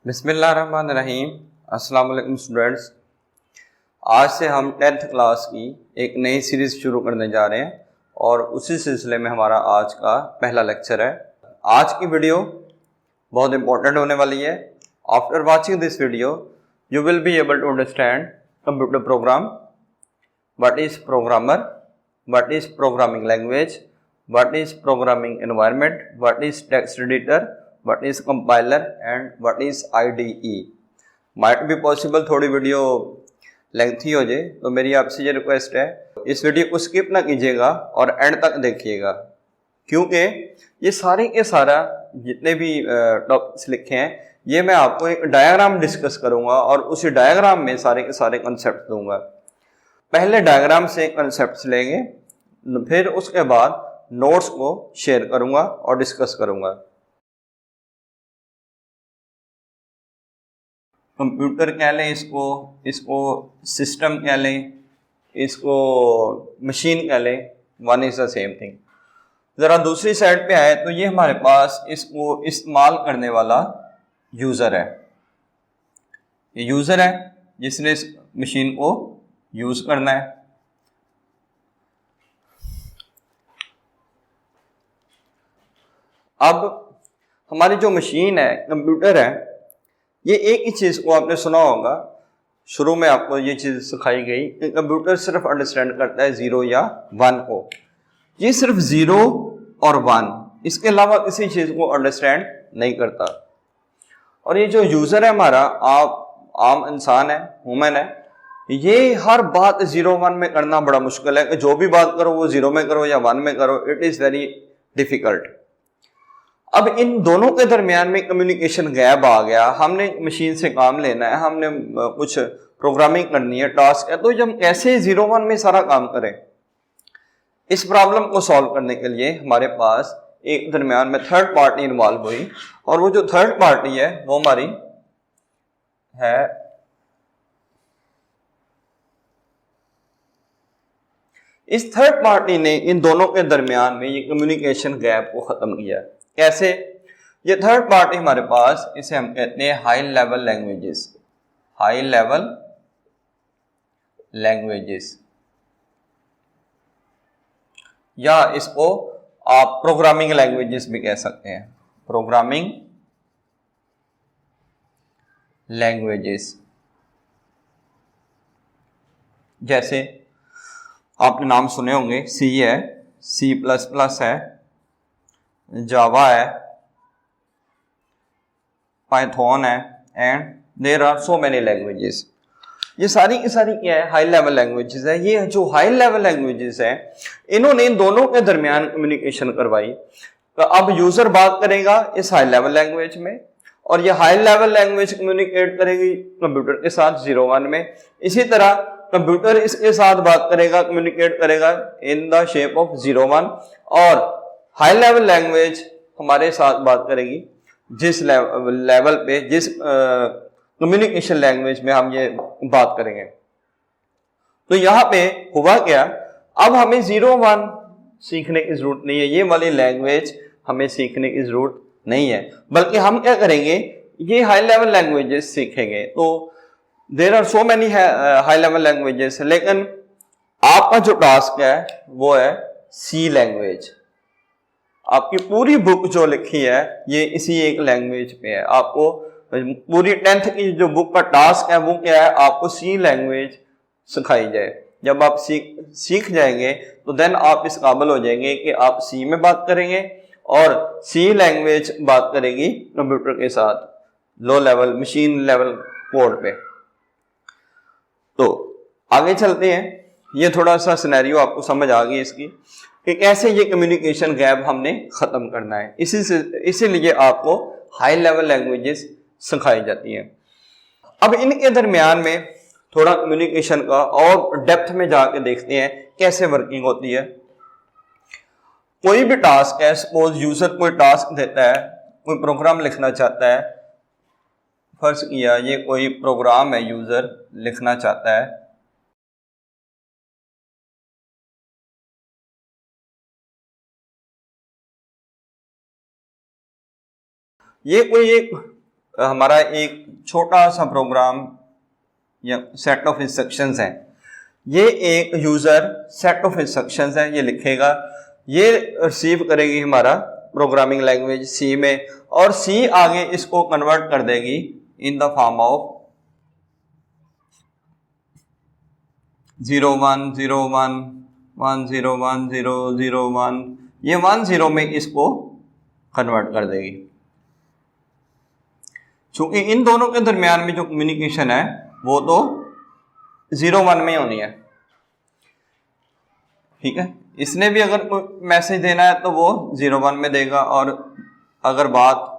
बिस्मिल्लाहिर्रहमानिर्रहीम। अस्सलाम वालेकुम स्टूडेंट्स। आज से हम 10th क्लास की एक नई सीरीज़ शुरू करने जा रहे हैं और उसी सिलसिले में हमारा आज का पहला लेक्चर है। आज की वीडियो बहुत इंपॉर्टेंट होने वाली है। After watching this video you will be able to understand computer program, what is programmer, what is programming language, what is programming environment, what is text editor, what is compiler and what is IDE। might be possible थोड़ी video lengthy हो जाए, तो मेरी आपसे ये request है इस video को स्किप ना कीजिएगा और एंड तक देखिएगा, क्योंकि ये सारे के सारा जितने भी टॉपिक्स लिखे हैं ये मैं आपको एक डायग्राम डिस्कस करूंगा और उसी डायग्राम में सारे के सारे कंसेप्ट दूंगा। पहले डायग्राम से कंसेप्ट लेंगे, फिर उसके बाद नोट्स को शेयर करूंगा और डिस्कस करूंगा। कंप्यूटर कह लें इसको सिस्टम कह लें, इसको मशीन कह लें, one is the same thing. ज़रा दूसरी साइड पे आए तो ये हमारे पास इसको इस्तेमाल करने वाला यूज़र है। ये यूज़र है जिसने इस मशीन को यूज़ करना है। अब हमारी जो मशीन है, कंप्यूटर है, ये एक ही चीज़ को आपने सुना होगा, शुरू में आपको ये चीज़ सिखाई गई कि कंप्यूटर सिर्फ अंडरस्टैंड करता है 0 या 1 को। ये सिर्फ 0 और 1, इसके अलावा किसी चीज़ को अंडरस्टैंड नहीं करता। और ये जो यूज़र है हमारा, आप आम इंसान है, ह्यूमन है, ये हर बात 0-1 में करना बड़ा मुश्किल है कि जो भी बात करो वो 0 में करो या 1 में करो। It is very difficult. अब इन दोनों के दरमियान में कम्युनिकेशन गैप आ गया। हमने मशीन से काम लेना है, हमने कुछ प्रोग्रामिंग करनी है, टास्क है, तो जब कैसे 0-1 में सारा काम करें। इस प्रॉब्लम को सॉल्व करने के लिए हमारे पास एक दरमियान में थर्ड पार्टी इन्वॉल्व हुई, और वो जो थर्ड पार्टी है वो हमारी है इस थर्ड पार्टी ने इन दोनों के दरमियान में ये कम्युनिकेशन गैप को खत्म किया। कैसे? ये थर्ड पार्टी हमारे पास, इसे हम कहते हैं high level languages. High level languages, या इसको आप प्रोग्रामिंग लैंग्वेजेस भी कह सकते हैं। प्रोग्रामिंग लैंग्वेजेस, जैसे आपने नाम सुने होंगे, सी है, C++ है, जावा है, पाइथन है, and there are so many languages. ये सारी की सारी क्या है? हाई लेवल लैंग्वेजेस है। ये जो हाई लेवल लैंग्वेजेस है, इन्होंने इन दोनों के दरमियान कम्युनिकेशन करवाई। तो अब यूजर बात करेगा इस हाई लेवल लैंग्वेज में, और ये हाई लेवल लैंग्वेज कम्युनिकेट करेगी कंप्यूटर के साथ 0-1 में। इसी तरह कंप्यूटर इसके साथ बात करेगा, कम्युनिकेट करेगा इन द शेप ऑफ 0-1, और हाई लेवल लैंग्वेज हमारे साथ बात करेगी जिस लेवल पे, जिस कम्युनिकेशन लैंग्वेज में हम ये बात करेंगे। तो यहाँ पे हुआ क्या, अब हमें 0-1 सीखने की जरूरत नहीं है, ये वाली लैंग्वेज हमें सीखने की जरूरत नहीं है, बल्कि हम क्या करेंगे, ये हाई लेवल लैंग्वेजेस सीखेंगे। तो there are so many high level languages, लेकिन आपका जो टास्क है वो है सी लैंग्वेज। आपकी पूरी बुक जो लिखी है ये इसी एक लैंग्वेज पे है। आपको पूरी 10th की जो बुक का टास्क है वो क्या है, आपको सी लैंग्वेज सिखाई जाए। जब आप सीख जाएंगे तो देन आप इस काबिल हो जाएंगे कि आप सी में बात करेंगे, और सी लैंग्वेज बात करेगी कंप्यूटर के साथ low level machine level code पे। तो आगे चलते हैं। ये थोड़ा सा सिनेरियो आपको समझ आ गई इसकी कि कैसे ये कम्युनिकेशन गैप हमने खत्म करना है। इसीलिए आपको हाई लेवल लैंग्वेजेस सिखाई जाती हैं। अब इनके दरमियान में थोड़ा कम्युनिकेशन का और डेप्थ में जाके देखते हैं कैसे वर्किंग होती है। कोई भी टास्क है, सपोज यूजर कोई टास्क देता है, कोई प्रोग्राम लिखना चाहता है, फर्ज किया ये कोई प्रोग्राम है, यूजर लिखना चाहता है, ये कोई एक हमारा एक छोटा सा प्रोग्राम या सेट ऑफ इंस्ट्रक्शंस है, ये एक यूजर सेट ऑफ इंस्ट्रक्शंस है, ये लिखेगा, ये रिसीव करेगी हमारा प्रोग्रामिंग लैंग्वेज सी में, और सी आगे इसको कन्वर्ट कर देगी इन द फॉर्म ऑफ 01 01 101 001, ये 10 में इसको कन्वर्ट कर देगी। चूंकि इन दोनों के दरमियान में जो कम्युनिकेशन है वो तो 01 में होनी है, ठीक है। इसने भी अगर कोई मैसेज देना है तो वो 01 में देगा, और अगर बात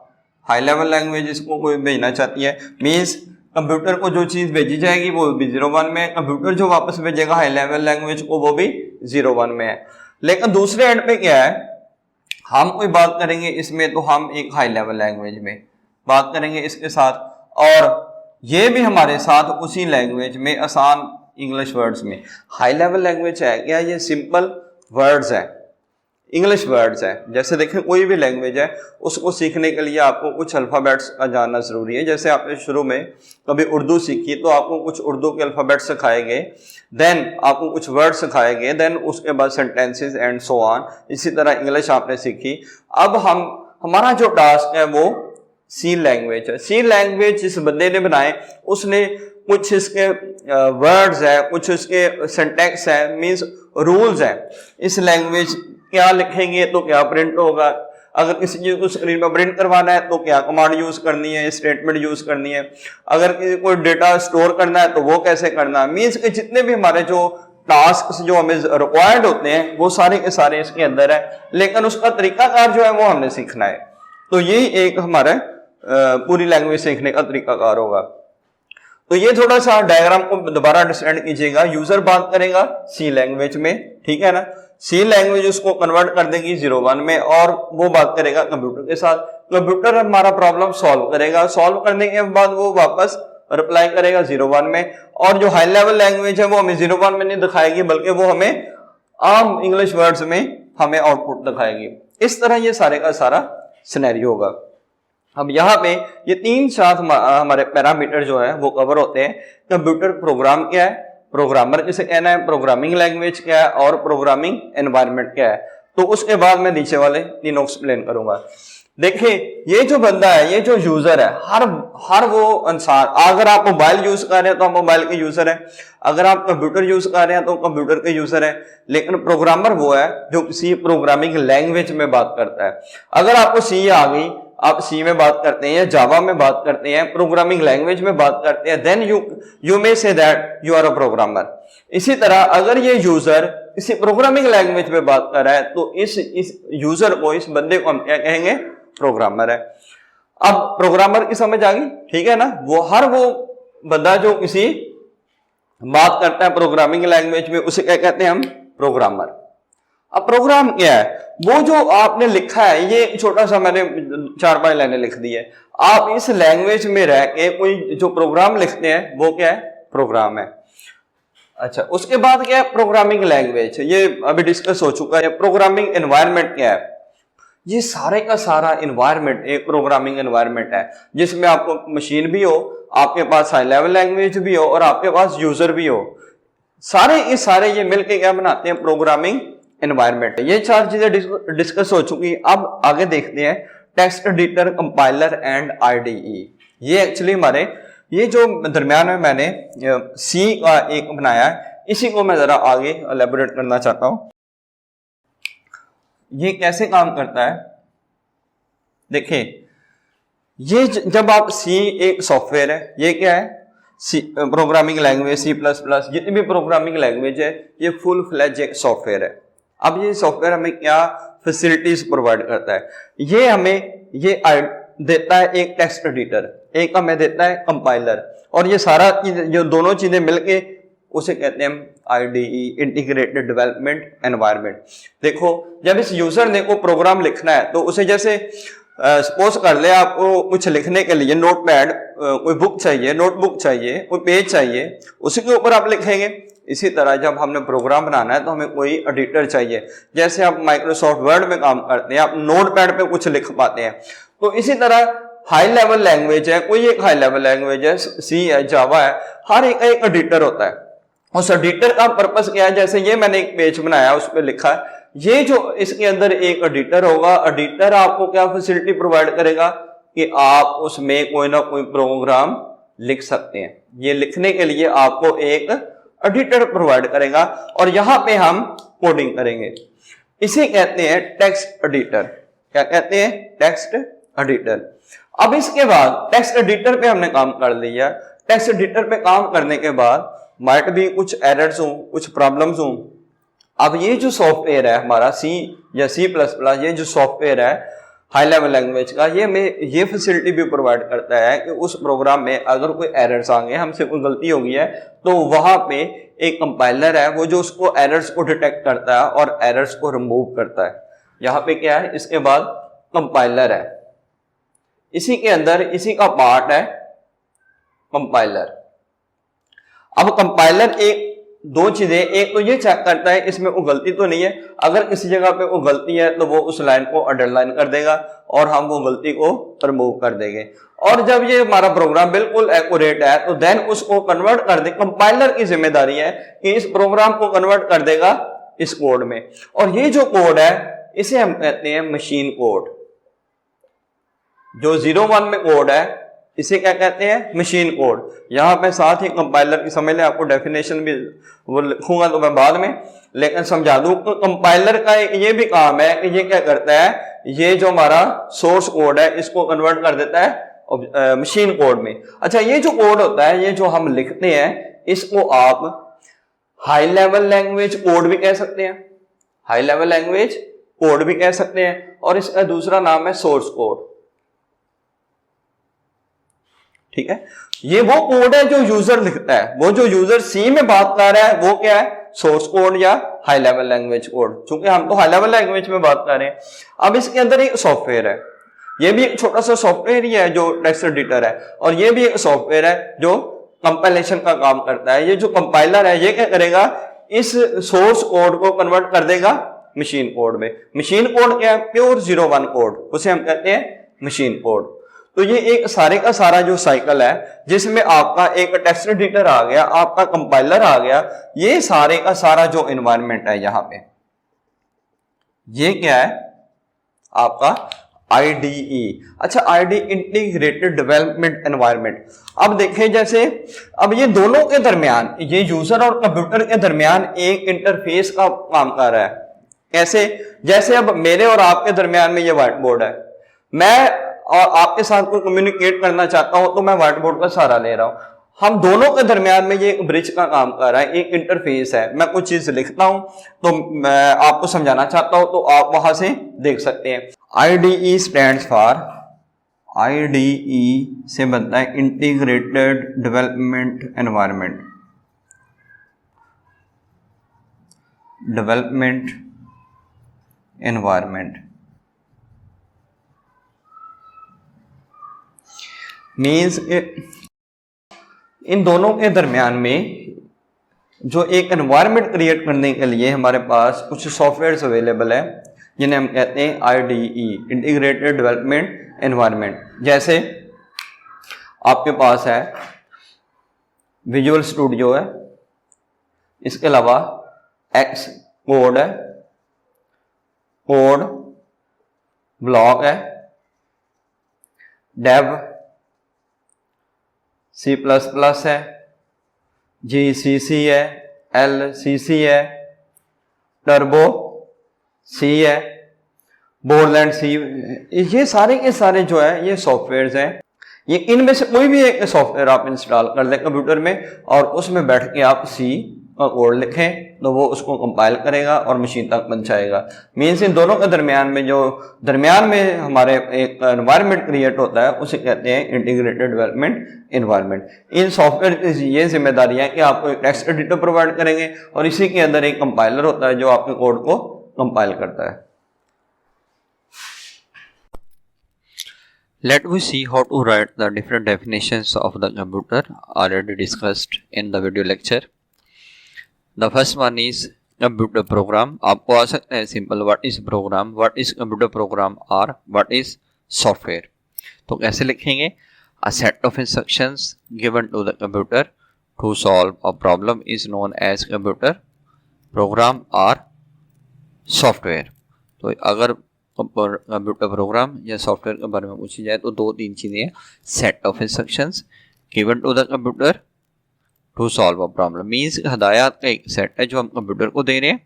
हाई लेवल लैंग्वेज इसको कोई भेजना चाहती है, मीन्स कंप्यूटर को जो चीज़ भेजी जाएगी वो भी 01 में है, कंप्यूटर जो वापस भेजेगा हाई लेवल लैंग्वेज को वो भी 01 में है। लेकिन दूसरे एंड पे क्या है, हम कोई बात करेंगे इसमें तो हम एक हाई लेवल लैंग्वेज में बात करेंगे इसके साथ, और ये भी हमारे साथ उसी लैंग्वेज में आसान इंग्लिश वर्ड्स में। हाई लेवल लैंग्वेज है क्या, ये सिंपल वर्ड्स है, इंग्लिश वर्ड्स है। जैसे देखें कोई भी लैंग्वेज है उसको सीखने के लिए आपको कुछ अल्फ़ाबेट्स का जानना ज़रूरी है। जैसे आपने शुरू में कभी उर्दू सीखी तो आपको कुछ उर्दू के अल्फ़ाबेट्स सिखाए गए, देन आपको कुछ वर्ड सिखाए गए, देन उसके बाद सेंटेंसेस एंड सो ऑन। इसी तरह इंग्लिश आपने सीखी। अब हमारा जो टास्क है वो सी लैंग्वेज है। सी लैंग्वेज जिस बंदे ने बनाए उसने कुछ इसके वर्ड्स है, कुछ इसके सिंटैक्स है, मींस रूल्स है। इस लैंग्वेज क्या लिखेंगे तो क्या प्रिंट होगा, अगर किसी चीज को स्क्रीन पर प्रिंट करवाना है तो क्या कमांड यूज करनी है, स्टेटमेंट यूज करनी है, अगर कोई डेटा स्टोर करना है तो वो कैसे करना है। मींस के जितने भी हमारे जो टास्क जो हमें रिक्वायर्ड होते हैं वो सारे के सारे इसके अंदर है, लेकिन उसका तरीकाकार जो है वो हमने सीखना है। तो यही एक हमारा पूरी लैंग्वेज सीखने का तरीकाकार होगा। तो ये थोड़ा सा डायग्राम को दोबारा अंडरस्टैंड कीजिएगा। यूजर बात करेगा सी लैंग्वेज में, ठीक है ना, सी लैंग्वेज उसको कन्वर्ट कर देगी 01 में, और वो बात करेगा कंप्यूटर के साथ। कंप्यूटर हमारा प्रॉब्लम सॉल्व करेगा, सॉल्व करने के बाद वो वापस रिप्लाई करेगा 01 में, और जो हाई लेवल लैंग्वेज है वो हमें 01 में नहीं दिखाएगी, बल्कि वो हमें आम इंग्लिश वर्ड्स में हमें आउटपुट दिखाएगी। इस तरह ये सारे का सारा सिनेरियो होगा। अब यहाँ पे ये 3-4 हमारे पैरामीटर जो है वो कवर होते हैं। कंप्यूटर प्रोग्राम क्या है, प्रोग्रामर जिसे कहना है, प्रोग्रामिंग लैंग्वेज क्या है, और प्रोग्रामिंग एनवायरनमेंट क्या है। तो उसके बाद मैं नीचे वाले तीनों एक्सप्लेन करूंगा। देखिए ये जो बंदा है, ये जो यूजर है, हर वो इंसान, अगर आप मोबाइल यूज कर रहे हैं तो आप मोबाइल के यूजर है, अगर आप कंप्यूटर यूज कर रहे हैं तो कंप्यूटर के यूजर है। लेकिन प्रोग्रामर वो है जो किसी प्रोग्रामिंग लैंग्वेज में बात करता है। अगर आपको सी आ गई, आप सी में बात करते हैं या जावा में बात करते हैं, प्रोग्रामिंग लैंग्वेज में बात करते हैं, then you may say that you are a programmer. इसी तरह अगर ये यूजर किसी प्रोग्रामिंग लैंग्वेज में बात कर रहा है तो इस यूजर को, इस बंदे को हम क्या कहेंगे, प्रोग्रामर है। अब प्रोग्रामर की समझ आ गई, ठीक है ना। वो बंदा जो किसी बात करता है प्रोग्रामिंग लैंग्वेज में, उसे क्या कहते हैं हम, प्रोग्रामर। अब प्रोग्राम क्या है, वो जो आपने लिखा है, ये छोटा सा मैंने 4-5 लाइनें लिख दी है। आप इस लैंग्वेज में रह के कोई जो प्रोग्राम लिखते हैं वो क्या है, प्रोग्राम है। अच्छा, उसके बाद क्या है, प्रोग्रामिंग लैंग्वेज, ये अभी डिस्कस हो चुका है। प्रोग्रामिंग एनवायरनमेंट क्या है, ये सारे का सारा एनवायरनमेंट एक प्रोग्रामिंग एनवायरनमेंट है, जिसमें आपको मशीन भी हो, आपके पास हाई लेवल लैंग्वेज भी हो, और आपके पास यूजर भी हो। सारे ये मिलके क्या बनाते हैं, प्रोग्रामिंग एनवायरनमेंट। ये 4 चीजें डिस्कस हो चुकी। अब आगे देखते हैं text editor, compiler and IDE. ये एक्चुअली हमारे ये जो दरमियान में मैंने सी का एक बनाया है, इसी को मैं जरा आगे एलैबोरेट करना चाहता हूं। ये कैसे काम करता है, देखिए, ये जब आप सी एक सॉफ्टवेयर है, ये क्या है, सी प्रोग्रामिंग लैंग्वेज, C++, जितनी भी प्रोग्रामिंग लैंग्वेज है, ये फुल फ्लैज एक सॉफ्टवेयर है। अब ये सॉफ्टवेयर हमें क्या फैसिलिटीज प्रोवाइड करता है, ये हमें ये देता है एक टेक्स्ट एडिटर, एक हमें देता है कंपाइलर, और ये सारा जो दोनों चीजें मिलके उसे कहते हैं आईडीई, इंटीग्रेटेड डेवलपमेंट एनवायरनमेंट। देखो, जब इस यूजर ने को प्रोग्राम लिखना है तो उसे जैसे सपोज कर ले आपको कुछ लिखने के लिए नोटपैड, कोई बुक चाहिए, नोटबुक चाहिए, कोई पेज चाहिए, उसी के ऊपर आप लिखेंगे। इसी तरह जब हमने प्रोग्राम बनाना है तो हमें कोई एडिटर चाहिए। जैसे आप माइक्रोसॉफ्ट वर्ड में काम करते हैं, आप नोटपैड पे कुछ लिख पाते हैं, तो इसी तरह हाई लेवल लैंग्वेज है, कोई एक हाई लेवल लैंग्वेज है, सी है, जावा है, हर एक एडिटर होता है। उस एडिटर का पर्पस क्या है, जैसे ये मैंने एक पेज बनाया उस पर लिखा है, ये जो इसके अंदर एक एडिटर होगा, एडिटर आपको क्या फैसिलिटी प्रोवाइड करेगा कि आप उसमें कोई ना कोई प्रोग्राम लिख सकते हैं। ये लिखने के लिए आपको एक एडिटर प्रोवाइड करेगा और यहां पे हम कोडिंग करेंगे। इसे कहते हैं टेक्स्ट एडिटर। क्या कहते हैं? Text editor. अब इसके बाद टेक्स्ट एडिटर पे हमने काम कर लिया। टेक्स्ट एडिटर पे काम करने के बाद माइट भी कुछ एरर्स हो, कुछ प्रॉब्लम्स हो। अब ये जो सॉफ्टवेयर है हमारा सी या सी प्लस प्लस, ये जो सॉफ्टवेयर है हाई लेवल लैंग्वेज का, ये फैसिलिटी भी प्रोवाइड करता है कि उस प्रोग्राम में अगर कोई एरर्स आ गए, हमसे कोई गलती हो गई है, तो वहां पे एक कंपाइलर है वो जो उसको एरर्स को डिटेक्ट करता है और एरर्स को रिमूव करता है। यहाँ पे क्या है, इसके बाद कंपाइलर है, इसी के अंदर इसी का पार्ट है कंपाइलर। अब कंपाइलर एक दो चीजें, एक तो ये चेक करता है इसमें वो गलती तो नहीं है, अगर किसी जगह पे वो गलती है तो वो उस लाइन को अंडरलाइन कर देगा और हम वो गलती को रिमूव कर देंगे। और जब ये हमारा प्रोग्राम बिल्कुल एक्यूरेट है तो देन उसको कन्वर्ट कर दे। कंपाइलर की जिम्मेदारी है कि इस प्रोग्राम को कन्वर्ट कर देगा इस कोड में। और ये जो कोड है इसे हम कहते हैं मशीन कोड। जो 01 में कोड है इसे क्या कहते हैं? Machine code. यहां पे साथ ही कंपाइलर की समझ लें, आपको डेफिनेशन भी वो लिखूंगा तो मैं बाद में, लेकिन समझा दूं तो कंपाइलर का ये भी काम है कि ये क्या करता है, ये जो हमारा सोर्स कोड है इसको कन्वर्ट कर देता है मशीन कोड में। अच्छा, ये जो कोड होता है, ये जो हम लिखते हैं, इसको आप हाई लेवल लैंग्वेज कोड भी कह सकते हैं, हाई लेवल लैंग्वेज कोड भी कह सकते हैं, और इसका दूसरा नाम है सोर्स कोड। ठीक है, ये वो कोड है जो यूजर लिखता है, वो जो यूजर सी में बात कर रहा है वो क्या है? सोर्स कोड या हाई लेवल लैंग्वेज कोड। चूंकि हम तो हाई लेवल लैंग्वेज में बात कर रहे हैं। अब इसके अंदर एक सॉफ्टवेयर है, ये भी एक छोटा सा सॉफ्टवेयर ही है जो टेक्स्ट एडिटर है, और ये भी एक सॉफ्टवेयर है जो कंपाइलेशन का काम करता है। ये जो कंपाइलर है ये क्या करेगा, इस सोर्स कोड को कन्वर्ट कर देगा मशीन कोड में। मशीन कोड क्या है? प्योर 01 कोड, उसे हम कहते हैं मशीन कोड। तो ये एक सारे का सारा जो साइकिल है, जिसमें आपका एक टेक्स्ट एडिटर आ गया, आपका कंपाइलर आ गया, ये सारे का सारा जो एनवायरनमेंट है यहाँ पे, ये क्या है आपका IDE। अच्छा, IDE इंटीग्रेटेड डेवलपमेंट एनवायरनमेंट। अब देखें, जैसे अब ये दोनों के दरमियान, ये यूजर और कंप्यूटर के दरमियान एक इंटरफेस का काम कर रहा है। कैसे? जैसे अब मेरे और आपके दरमियान में ये व्हाइट बोर्ड है, मैं और आपके साथ कोई कम्युनिकेट करना चाहता हूं तो मैं व्हाइट बोर्ड का सहारा ले रहा हूं। हम दोनों के दरमियान में ये एक ब्रिज का काम कर रहा है, एक इंटरफेस है। मैं कुछ चीज लिखता हूं तो मैं आपको समझाना चाहता हूं तो आप वहां से देख सकते हैं। IDE स्टैंड्स फॉर, IDE से बनता है integrated development environment, development environment means in दोनों के दरमियान में जो एक एनवायरनमेंट क्रिएट करने के लिए हमारे पास कुछ सॉफ्टवेयर्स अवेलेबल है, जिन्हें हम कहते हैं IDE इंटीग्रेटेड डेवलपमेंट एनवायरनमेंट। जैसे आपके पास है विजुअल स्टूडियो है, इसके अलावा एक्स कोड है, कोड ब्लॉक है, डेव C++ है, GCC है, LCC है, टर्बो C है, बोरलैंड C। ये सारे के सारे जो है ये सॉफ्टवेयर्स हैं। ये इनमें से कोई भी एक सॉफ्टवेयर आप इंस्टॉल कर लें कंप्यूटर में और उसमें बैठ के आप C का कोड लिखें तो वो उसको कंपाइल करेगा और मशीन तक पहुंचाएगा। मीन्स इन दोनों के दरमियान में जो दरमियान में हमारे एक एनवायरनमेंट क्रिएट होता है उसे कहते हैं इंटीग्रेटेड डेवलपमेंट एनवायरनमेंट। इन सॉफ्टवेयर की ये जिम्मेदारी है कि आपको एक टेक्स्ट एडिटर प्रोवाइड करेंगे और इसी के अंदर एक कंपाइलर होता है जो आपके कोड को कंपाइल करता है। Let we see how to write the different definitions of the computer already discussed in the video lecture. The first one is computer program. आपको आ सकता है simple, what is program, what is computer program और what is software. तो कैसे लिखेंगे? A set of instructions given to the computer to solve a problem is known as computer program और software. तो अगर कंप्यूटर प्रोग्राम या software के बारे में पूछी जाए तो 2-3 चीज़ें हैं। Set of instructions given to the computer to solve a problem, means हदायत का एक सेट है जो हम कंप्यूटर को दे रहे हैं।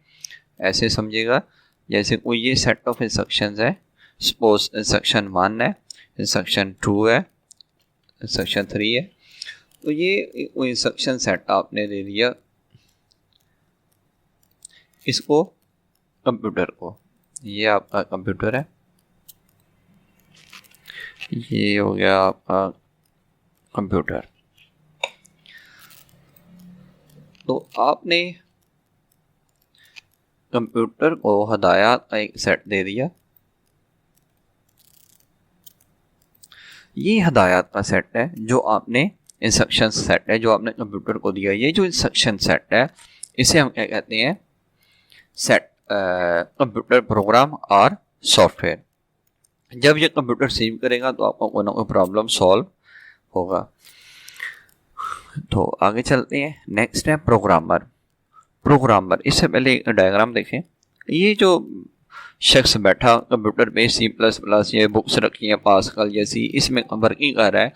ऐसे समझिएगा जैसे कोई ये सेट ऑफ इंस्ट्रक्शंस है, सपोज इंस्ट्रक्शन 1 है, इंस्ट्रक्शन 2 है, इंस्ट्रक्शन 3 है। तो ये इंस्ट्रक्शन सेट आपने दे दिया इसको कंप्यूटर को। ये आपका कंप्यूटर है, ये हो गया आपका कंप्यूटर। तो आपने कंप्यूटर को हदायत का एक सेट दे दिया। ये हदायत का सेट है जो आपने इंस्ट्रक्शन सेट है जो आपने कंप्यूटर को दिया। ये जो इंस्ट्रक्शन सेट है इसे हम क्या कहते हैं? सेट कंप्यूटर प्रोग्राम और सॉफ्टवेयर। जब ये कंप्यूटर रिसीव करेगा तो आपको कोई ना कोई प्रॉब्लम सॉल्व होगा। तो आगे चलते हैं। नेक्स्ट है प्रोग्रामर। प्रोग्रामर, इससे पहले एक डायग्राम देखें। ये जो शख्स बैठा कंप्यूटर पे C++ ये बुक्स रखी हैं पास्कल जैसी, इसमें वर्किंग कर रहा है,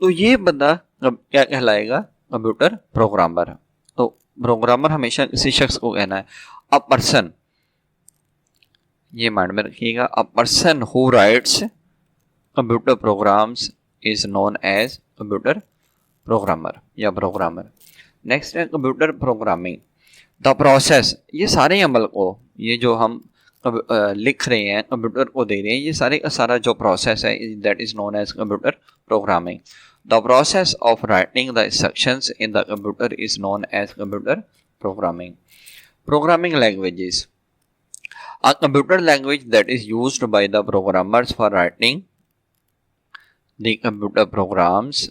तो ये बंदा क्या कहलाएगा? Computer programmer. तो प्रोग्रामर हमेशा किसी शख्स को कहना है। अ पर्सन, ये माइंड में रखिएगा, a person who writes computer programs is known as computer programmer या प्रोग्रामर। नेक्स्ट है कंप्यूटर प्रोग्रामिंग। द प्रोसेस, ये सारे अमल को, ये जो हम लिख रहे हैं कंप्यूटर को दे रहे हैं, ये सारे का सारा जो प्रोसेस है that is known as computer programming. The process of writing the instructions in the computer is known as computer programming. Programming languages, a computer language that is used by the programmers for writing the computer programs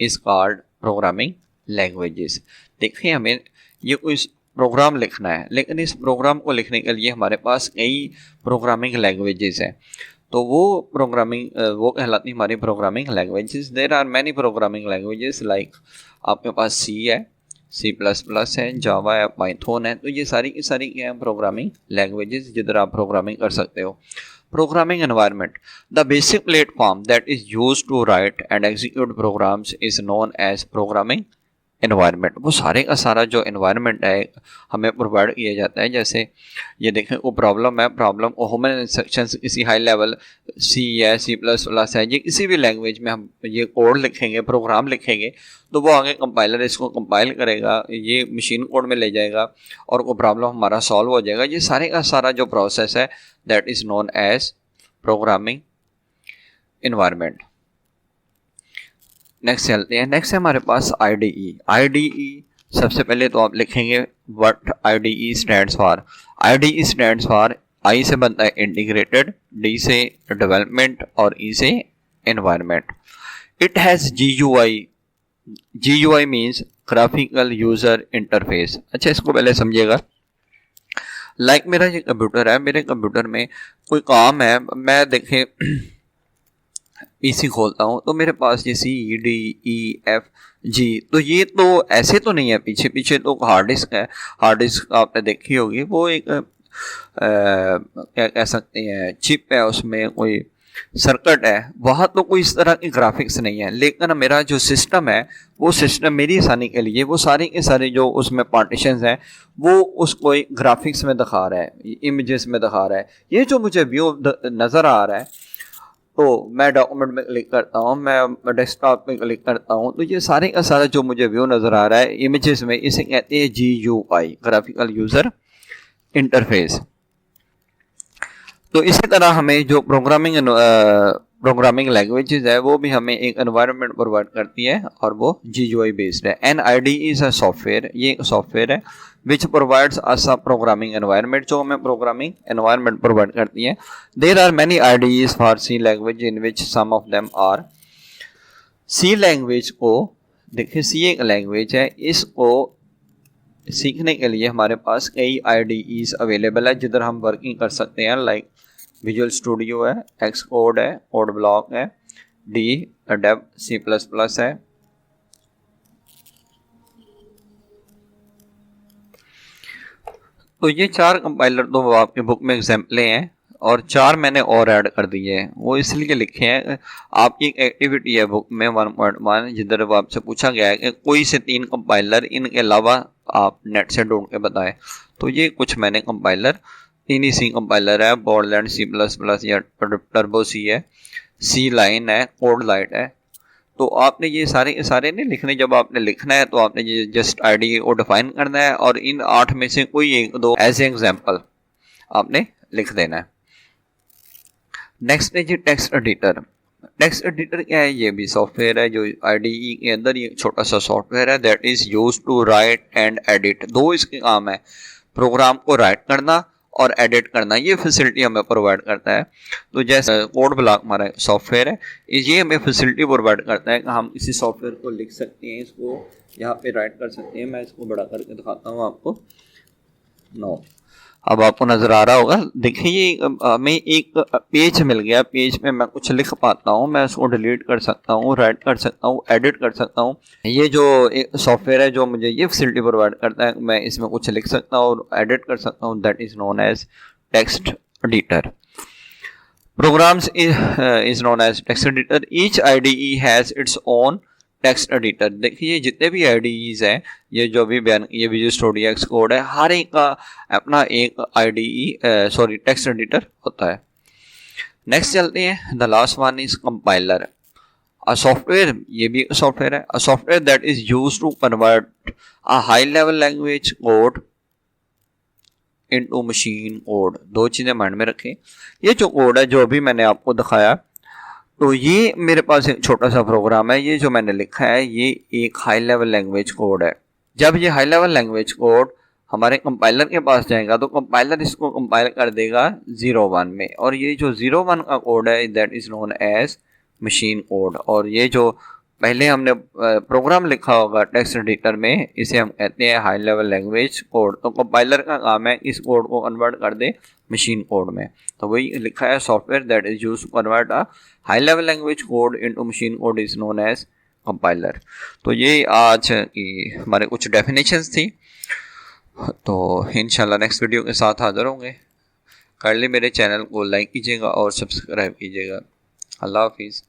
is called programming languages। देखिए हमें ये कोई programme लिखना है, लेकिन इस programme को लिखने के लिए हमारे पास कई प्रोग्रामिंग लैंग्वेजेस हैं। तो वो वो कहलाती है हमारी programming languages. There are many programming languages, like आपके पास सी है, C++ है, जावा है, पाइथन है। तो ये सारी की सारी क्या है? प्रोग्रामिंग लैंग्वेजेस जिधर आप प्रोग्रामिंग कर सकते हो। Programming environment, the basic platform that is used to write and execute programs is known as programming environment. वो सारे का सारा जो एनवायरनमेंट है हमें प्रोवाइड किया जाता है। जैसे ये देखें वो प्रॉब्लम है, प्रॉब्लम को ह्यूमन इंस्ट्रक्शंस किसी हाई लेवल C है, C++ है, ये किसी भी लैंग्वेज में हम ये कोड लिखेंगे, प्रोग्राम लिखेंगे, तो वो आगे कंपाइलर इसको कंपाइल करेगा, ये मशीन कोड में ले जाएगा और वो प्रॉब्लम हमारा सॉल्व हो जाएगा। ये सारे का सारा जो प्रोसेस है that is known as programming environment. Next चलते हैं। नेक्स्ट है हमारे पास IDE। सबसे पहले तो आप लिखेंगे what IDE stands for. IDE stands for, I से बनता है इंटीग्रेटेड, D से डेवलपमेंट और E से environment. It has GUI means graphical user interface. अच्छा, इसको पहले समझिएगा। लाइक मेरा ये कंप्यूटर है, मेरे कंप्यूटर में कोई काम है, मैं देखें PC खोलता हूँ तो मेरे पास ये CDEFG, तो ये तो ऐसे तो नहीं है, पीछे तो हार्ड डिस्क है। हार्ड डिस्क आपने देखी होगी, वो एक क्या कह सकते हैं चिप है, उसमें कोई सर्किट है, वहाँ तो कोई इस तरह की ग्राफिक्स नहीं है। लेकिन मेरा जो सिस्टम है वो सिस्टम मेरी आसानी के लिए वो सारे के सारे जो उसमें पार्टीशंस हैं वो उसको ग्राफिक्स में दिखा रहा है, इमेजेस में दिखा रहा है। ये जो मुझे व्यू नज़र आ रहा है, तो मैं डॉक्यूमेंट में क्लिक करता हूँ, मैं डेस्कटॉप में क्लिक करता हूँ, तो ये सारे का सारा जो मुझे व्यू नज़र आ रहा है इमेजेस में, इसे कहते हैं GUI, ग्राफिकल यूज़र इंटरफेस। तो इसी तरह हमें जो प्रोग्रामिंग लैंग्वेजेस है वो भी हमें एक एनवायरनमेंट प्रोवाइड करती है और वो GUI बेस्ड है। NIDE इज़ अ सॉफ्टवेयर, ये एक सॉफ्टवेयर है which provides us a programming environment, जो हमें प्रोग्रामिंग एनवायरनमेंट प्रोवाइड करती है। There are many IDEs for C language in which some of them are. C language को देखिए, C एक लैंग्वेज है, इसको सीखने के लिए हमारे पास कई IDEs अवेलेबल है जिधर हम वर्किंग कर सकते हैं, लाइक विजुअल स्टूडियो है, Xcode है, कोड ब्लॉक है, D Dev C plus plus है। तो ये 4 कंपाइलर तो आपके बुक में एग्जाम्पलें हैं और 4 मैंने और ऐड कर दिए हैं। वो इसलिए लिखे हैं, आपकी एक एक्टिविटी है बुक में 1.1 जिधर वो आपसे पूछा गया है कि कोई से 3 कंपाइलर इनके अलावा आप नेट से ढूंढ के बताएं। तो ये कुछ मैंने कंपाइलर 3 ही सी कंपाइलर है, बॉर्डलैंड सी प्लस प्लस या टर्बो सी है, सी लाइन है, कोड लाइट है। तो आपने ये सारे नहीं लिखने, जब आपने लिखना है तो आपने ये जस्ट आईडी को डिफाइन करना है और इन 8 में से कोई 1-2 ऐसे एग्जांपल आपने लिख देना है। नेक्स्ट है जी टेक्स्ट एडिटर। टेक्स्ट एडिटर क्या है? ये भी सॉफ्टवेयर है जो आईडीई के अंदर ये छोटा सा सॉफ्टवेयर है that is use to write and edit. 2 इसके काम है, प्रोग्राम को राइट करना और एडिट करना। ये फैसिलिटी हमें प्रोवाइड करता है। तो जैसे कोड ब्लॉक हमारा सॉफ्टवेयर है, ये हमें फैसिलिटी प्रोवाइड करता है कि हम इसी सॉफ्टवेयर को लिख सकते हैं, इसको यहाँ पे राइट कर सकते हैं। मैं इसको बड़ा करके दिखाता हूँ आपको। नो, अब आपको नजर आ रहा होगा। देखिए हमें एक पेज मिल गया, पेज में मैं कुछ लिख पाता हूँ, मैं उसको डिलीट कर सकता हूँ, राइट कर सकता हूँ, एडिट कर सकता हूँ। ये जो एक सॉफ्टवेयर है जो मुझे ये फैसिलिटी प्रोवाइड करता है, मैं इसमें कुछ लिख सकता हूँ और एडिट कर सकता हूँ, that is known as text editor. Programs is known as text editor. Each IDE has its own text editor. देखिए जितने भी IDEs हैं, ये जो भी बयान, ये विजुअल स्टूडियो एक्स कोड है, हर एक का अपना एक IDE टेक्स्ट एडिटर होता है। नेक्स्ट चलते हैं, the last one is compiler. A software, ये भी सॉफ्टवेयर है, a software that is used to convert a high level language code into machine code. 2 चीजें माइंड में रखें। ये जो कोड है जो अभी मैंने आपको दिखाया, तो ये मेरे पास एक छोटा सा प्रोग्राम है, ये जो मैंने लिखा है ये एक हाई लेवल लैंग्वेज कोड है। जब ये हाई लेवल लैंग्वेज कोड हमारे कंपाइलर के पास जाएगा तो कंपाइलर इसको कंपाइल कर देगा 0-1 में, और ये जो 0-1 का कोड है that is known as machine code. और ये जो पहले हमने प्रोग्राम लिखा होगा टेक्स्ट एडिटर में, इसे हम कहते हैं हाई लेवल लैंग्वेज कोड। तो कंपाइलर का काम है इस कोड को कन्वर्ट कर दे मशीन कोड में। तो वही लिखा है, software that is used to convert a high level language code into machine code is known as compiler. तो ये आज की हमारे कुछ डेफिनेशंस थी। तो इंशाल्लाह नेक्स्ट वीडियो के साथ हाजिर होंगे। काइंडली मेरे चैनल को लाइक कीजिएगा और सब्सक्राइब कीजिएगा। अल्लाह हाफिज़।